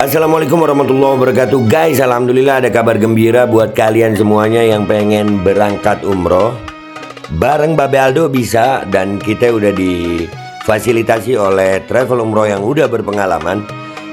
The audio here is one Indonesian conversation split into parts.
Assalamualaikum warahmatullahi wabarakatuh. Guys, alhamdulillah ada kabar gembira buat kalian semuanya yang pengen berangkat umroh. Bareng Babe Aldo bisa, dan kita udah difasilitasi oleh travel umroh yang udah berpengalaman.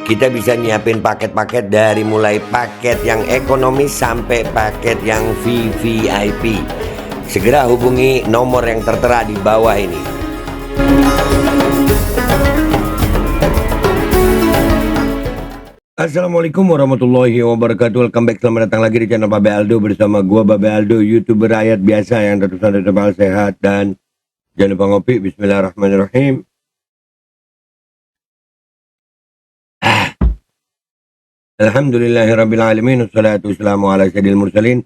Kita bisa nyiapin paket-paket dari mulai paket yang ekonomis sampai paket yang VVIP. Segera hubungi nomor yang tertera di bawah ini. Assalamualaikum warahmatullahi wabarakatuh. Welcome back, selamat datang lagi di channel Babe Aldo bersama gua Babe Aldo, YouTuber rakyat biasa yang tetap sehat dan jangan lupa ngopi. Bismillahirrahmanirrahim. Alhamdulillahirabbil alamin, wassalatu wassalamu ala sayyidil mursalin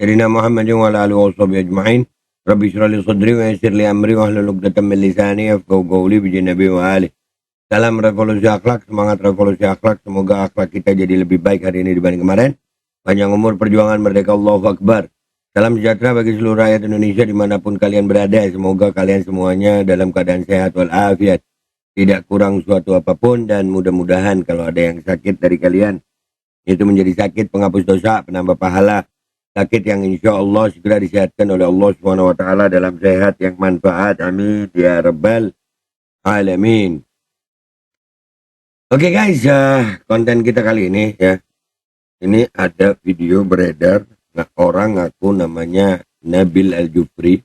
sayyidina Muhammadin wa ala alihi washabihi ajmain. Rabbi shrah li sadri wa yassir li amri wahlul 'uqdatam min lisani yafqahu qawli bi nabi wa alihi. Salam revolusi akhlak, semangat revolusi akhlak. Semoga akhlak kita jadi lebih baik hari ini dibanding kemarin. Panjang umur, perjuangan, merdeka, Allahu Akbar. Salam sejahtera bagi seluruh rakyat Indonesia dimanapun kalian berada. Semoga kalian semuanya dalam keadaan sehat walafiat, tidak kurang suatu apapun, dan mudah-mudahan kalau ada yang sakit dari kalian, itu menjadi sakit penghapus dosa, penambah pahala, sakit yang insya Allah segera disehatkan oleh Allah SWT dalam sehat yang manfaat. Amin ya rabbal alamin. Oke guys, konten kita kali ini ya, ini ada video beredar orang ngaku namanya Nabil Al-Jufri.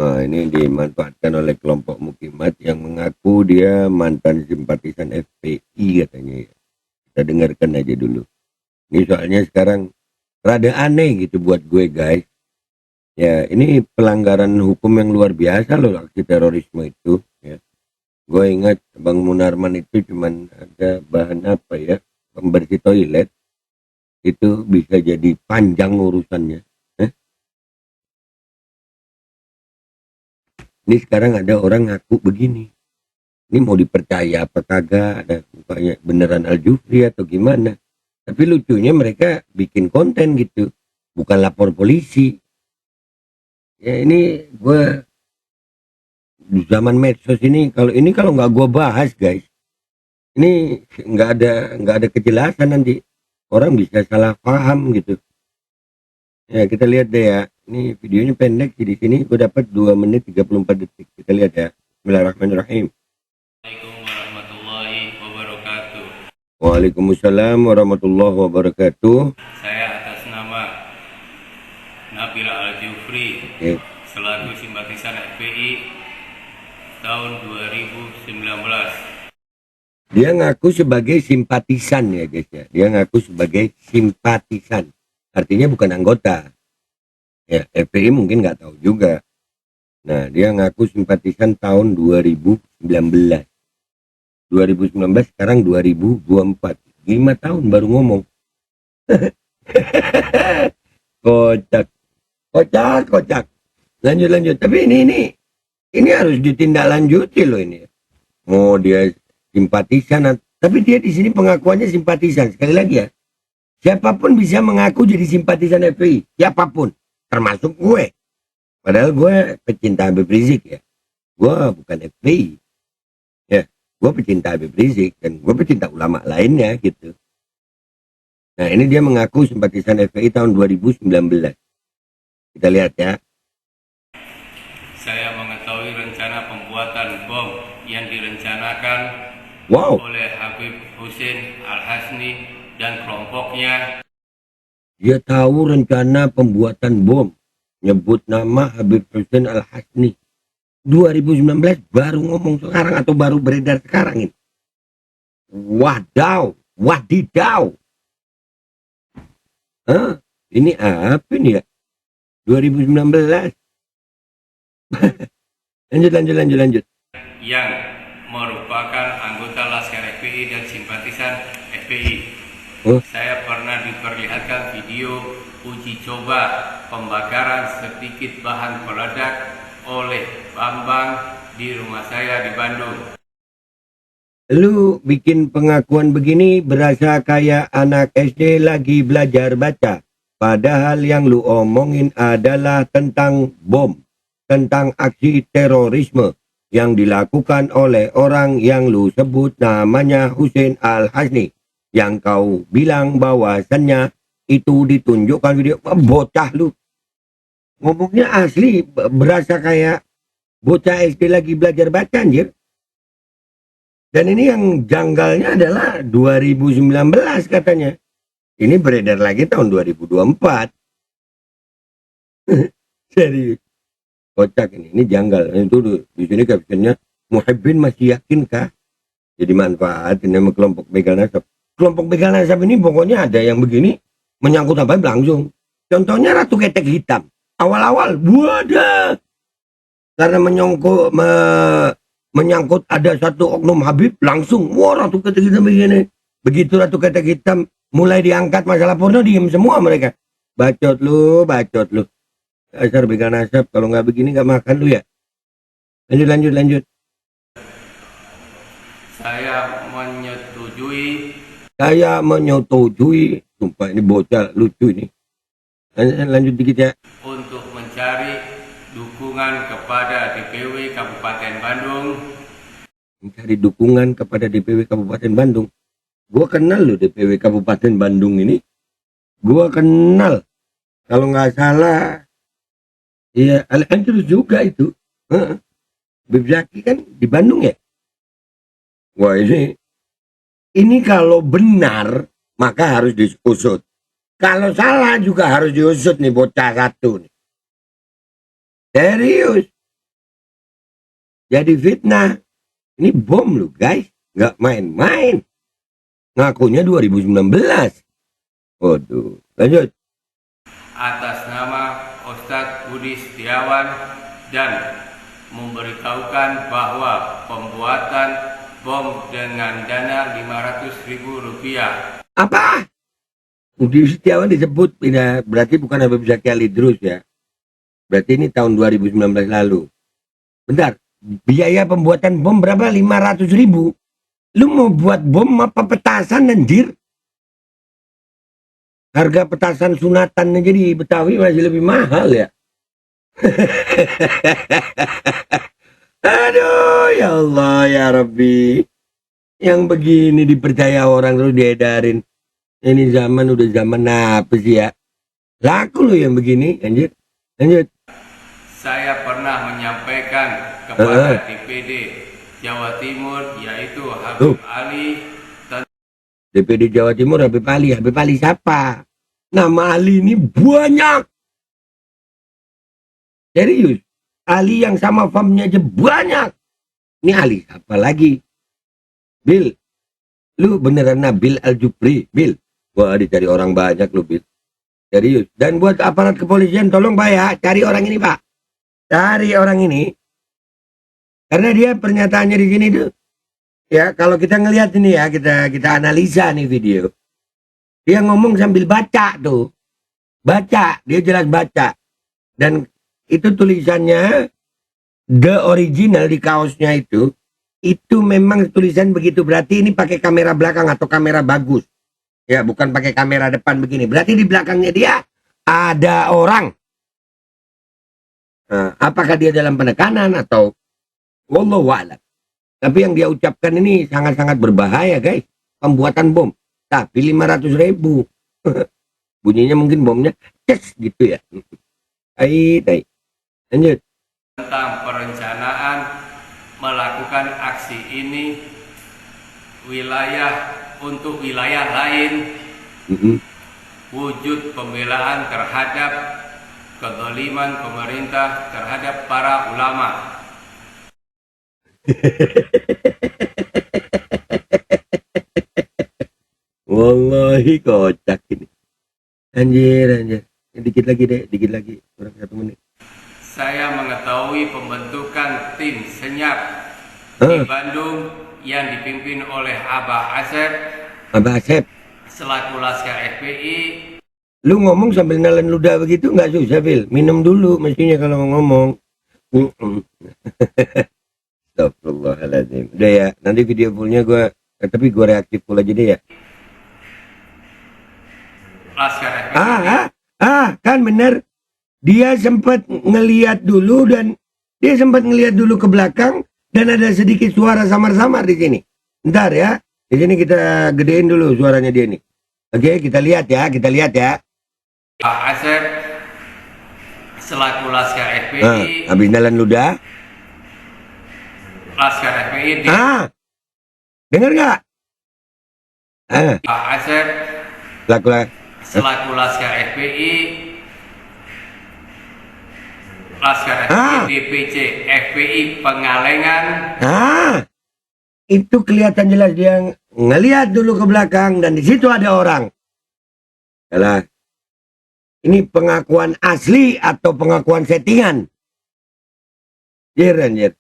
Ini dimanfaatkan oleh kelompok Mukimat yang mengaku dia mantan simpatisan FPI katanya ya. Kita dengarkan aja dulu. Ini soalnya sekarang rada aneh gitu buat gue guys. Ya, ini pelanggaran hukum yang luar biasa loh, aksi terorisme itu ya. Gue ingat Bang Munarman itu cuman ada bahan apa ya, pembersih toilet, itu bisa jadi panjang urusannya. Ini sekarang ada orang ngaku begini. Ini mau dipercaya apa kagak, ada mukanya beneran Al-Jufri atau gimana. Tapi lucunya mereka bikin konten gitu, bukan lapor polisi. Ya ini gue di zaman medsos ini, kalau nggak gue bahas guys, ini nggak ada kejelasan, nanti orang bisa salah paham gitu ya. Kita lihat deh ya, ini videonya pendek sih, di sini gue dapat 2 menit 34 detik. Kita lihat ya. Bismillahirrahmanirrahim. Assalamualaikum warahmatullahi wabarakatuh. Waalaikumsalam warahmatullahi wabarakatuh. Saya atas nama Nabil Al-Jufri selaku simpatisan FPI tahun 2019. Dia ngaku sebagai simpatisan ya guys ya. Dia ngaku sebagai simpatisan. Artinya bukan anggota. Ya, FPI mungkin nggak tahu juga. Nah, dia ngaku simpatisan tahun 2019. 2019 sekarang 2024. 5 tahun baru ngomong. Kocak. Lanjut. Tapi ini harus ditindaklanjuti loh ini. Mau dia simpatisan, tapi dia di sini pengakuannya simpatisan. Sekali lagi ya, siapapun bisa mengaku jadi simpatisan FPI, siapapun, termasuk gue. Padahal gue pecinta Habib Rizik ya. Gue bukan FPI. Ya, gue pecinta Habib Rizik dan gue pecinta ulama lainnya gitu. Nah, ini dia mengaku simpatisan FPI tahun 2019. Kita lihat ya. Saya mengetahui rencana pembuatan bom yang direncanakan oleh Habib Hussein Al-Hasni dan kelompoknya. Dia tahu rencana pembuatan bom, nyebut nama Habib Hussein Al-Hasni. 2019 baru ngomong sekarang atau baru beredar sekarang ini. Wadidaw. Ini apa nih ya? 2019. lanjut. Yang merupakan anggota Laskar FPI dan simpatisan FPI. Saya pernah diperlihatkan video uji coba pembakaran sedikit bahan peledak oleh Bambang di rumah saya di Bandung. Lu bikin pengakuan begini berasa kayak anak SD lagi belajar baca. Padahal yang lu omongin adalah tentang bom, tentang aksi terorisme yang dilakukan oleh orang yang lu sebut namanya Hussein Al-Hasni, yang kau bilang bahwasannya itu ditunjukkan video. Bocah lu. Ngomongnya asli berasa kayak bocah SD lagi belajar baca anjir. Dan ini yang janggalnya adalah 2019 katanya. Ini beredar lagi tahun 2024. Serius. Kocak ini janggal. Itu di sini captionnya, Muhibbin masih yakinkah? Jadi manfaat ini sama kelompok begal nasab. Kelompok begal nasab ini pokoknya ada yang begini menyangkut apa langsung. Contohnya Ratu Ketek Hitam. Awal-awal wadah. Karena menyangkut ada satu oknum Habib langsung wah Ratu Ketek Hitam begini. Begitu Ratu Ketek Hitam mulai diangkat masalah porno, diem semua mereka. Bacot lu. Asar begal nasab, kalau nggak begini nggak makan lu ya. Lanjut. Saya menyetujui. Sumpah ini bocah lucu ini. Lanjut dikit ya. Untuk mencari dukungan kepada DPW Kabupaten Bandung. Mencari dukungan kepada DPW Kabupaten Bandung. Gua kenal loh DPW Kabupaten Bandung ini. Gua kenal. Kalau nggak salah, ya Al-Andrus juga itu. Habib Zaki kan di Bandung ya. Wah ini kalau benar maka harus diusut. Kalau salah juga harus diusut nih bocah satu nih. Serius. Jadi fitnah. Ini bom lu guys. Nggak main-main. Ngakunya 2019. Waduh. Lanjut. Atas nama Ustadz Budi Setiawan dan memberitahukan bahwa pembuatan bom dengan dana Rp500.000. Apa? Budi Setiawan disebut, berarti bukan Habib Zaki Alidrus ya. Berarti ini tahun 2019 lalu. Bentar, biaya pembuatan bom berapa? 500.000. Lu mau buat bom apa petasan anjir? Harga petasan sunatan aja di Betawi masih lebih mahal ya. Aduh, ya Allah, ya Rabbi. Yang begini dipercaya orang terus diedarin. Ini zaman udah zaman apa sih ya? Laku loh yang begini, anjir. Lanjut. Saya pernah menyampaikan kepada DPD Jawa Timur, yaitu Habib Ali. DPD Jawa Timur Habib Ali. Habib Ali siapa? Nama Ali ini banyak. Serius. Ali yang sama famnya aja banyak. Ini Ali apa lagi? Bil, lu beneran Nabil Al-Jupri, Bil. Wah, dicari orang banyak lu, Bil. Serius. Dan buat aparat kepolisian, tolong Pak ya, cari orang ini Pak. Cari orang ini. Karena dia pernyataannya di sini tuh. Ya, kalau kita ngelihat ini ya, kita analisa nih video. Dia ngomong sambil baca tuh. Baca, dia jelas baca. Dan itu tulisannya the original di kaosnya itu memang tulisan begitu, berarti ini pakai kamera belakang atau kamera bagus ya, bukan pakai kamera depan begini, berarti di belakangnya dia ada orang. Nah, apakah dia dalam penekanan atau wallahu a'lam. Tapi yang dia ucapkan ini sangat-sangat berbahaya guys, pembuatan bom tapi 500.000. Bunyinya mungkin bomnya ces gitu ya. Tai. Lanjut. Tentang perencanaan melakukan aksi ini untuk wilayah lain, wujud pembelaan terhadap kezaliman pemerintah terhadap para ulama. Wallahi kocak ini. Anjir. Dikit lagi, kurang 1 menit. Saya mengetahui pembentukan tim senyap di Bandung yang dipimpin oleh Abah Asep selaku Laskar FPI. Lu ngomong sambil nelen ludah begitu nggak susah, Bil. Minum dulu mestinya kalau mau ngomong. Astagfirullahaladzim. Udah ya, nanti video fullnya tapi gue reaktif full aja deh ya. Laskar FPI. Kan bener. Dia sempat ngelihat dulu ke belakang dan ada sedikit suara samar-samar di sini. Ntar ya, Di sini kita gedein dulu suaranya dia nih. Oke, kita lihat ya. Pak Asep selaku Laskar FPI. Habis jalan ludah. Laskar FPI di Dengar nggak? Pak Asep selaku Laskar FPI. Laskar FPI DPC FPI Pengalengan. Itu kelihatan jelas dia ngelihat dulu ke belakang dan di situ ada orang. Yalah. Ini pengakuan asli atau pengakuan settingan? Anjir.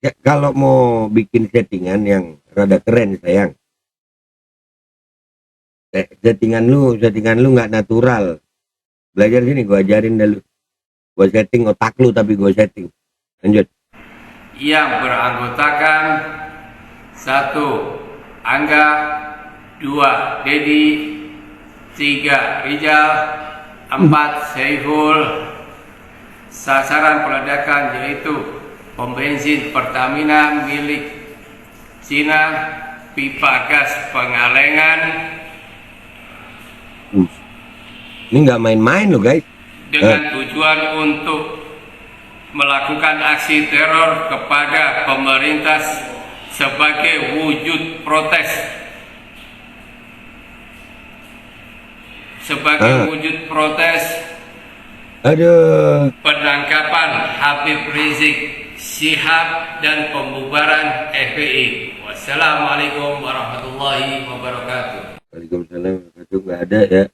Ya, kalau mau bikin settingan yang rada keren sayang. Settingan lu nggak natural. Belajar sini, gue ajarin dulu. Gue setting otak lu tapi gue setting. Lanjut. Yang beranggotakan 1. Angga, 2. Dedi, 3. Rijal, 4. Saiful. Sasaran peledakan yaitu pom bensin Pertamina milik Cina, pipa gas Pengalengan. Ini nggak main-main loh guys. Dengan tujuan untuk melakukan aksi teror kepada pemerintah sebagai wujud protes. Penangkapan Habib Rizik Syihab dan pembubaran FPI. Wassalamualaikum warahmatullahi wabarakatuh. Waalaikumsalam warahmatullahi wabarakatuh. Nggak ada ya.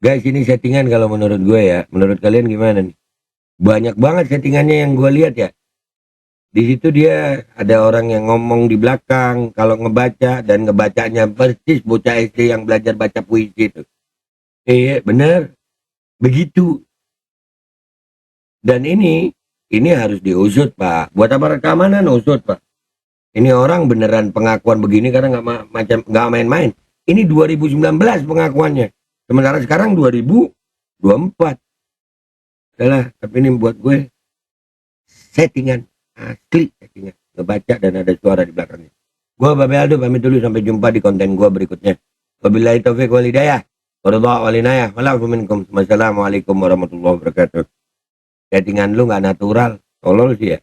Guys, ini settingan kalau menurut gue ya. Menurut kalian gimana nih? Banyak banget settingannya yang gue lihat ya. Di situ dia ada orang yang ngomong di belakang kalau ngebaca, dan ngebacanya persis bocah SD yang belajar baca puisi itu. Iya, bener. Begitu. Dan ini harus diusut, Pak. Buat apa rekaman usut, Pak? Ini orang beneran pengakuan begini karena nggak main-main. Ini 2019 pengakuannya. Sementara sekarang 2024. Adalah, tapi ini buat gue settingan asli, settingan ngebaca dan ada suara di belakangnya. Gue Babe Aldo pamit dulu, sampai jumpa di konten gue berikutnya. Wabillahi taufiq wal hidayah. Wassalamualaikum warahmatullahi wabarakatuh. Settingan lu nggak natural, tolol sih ya.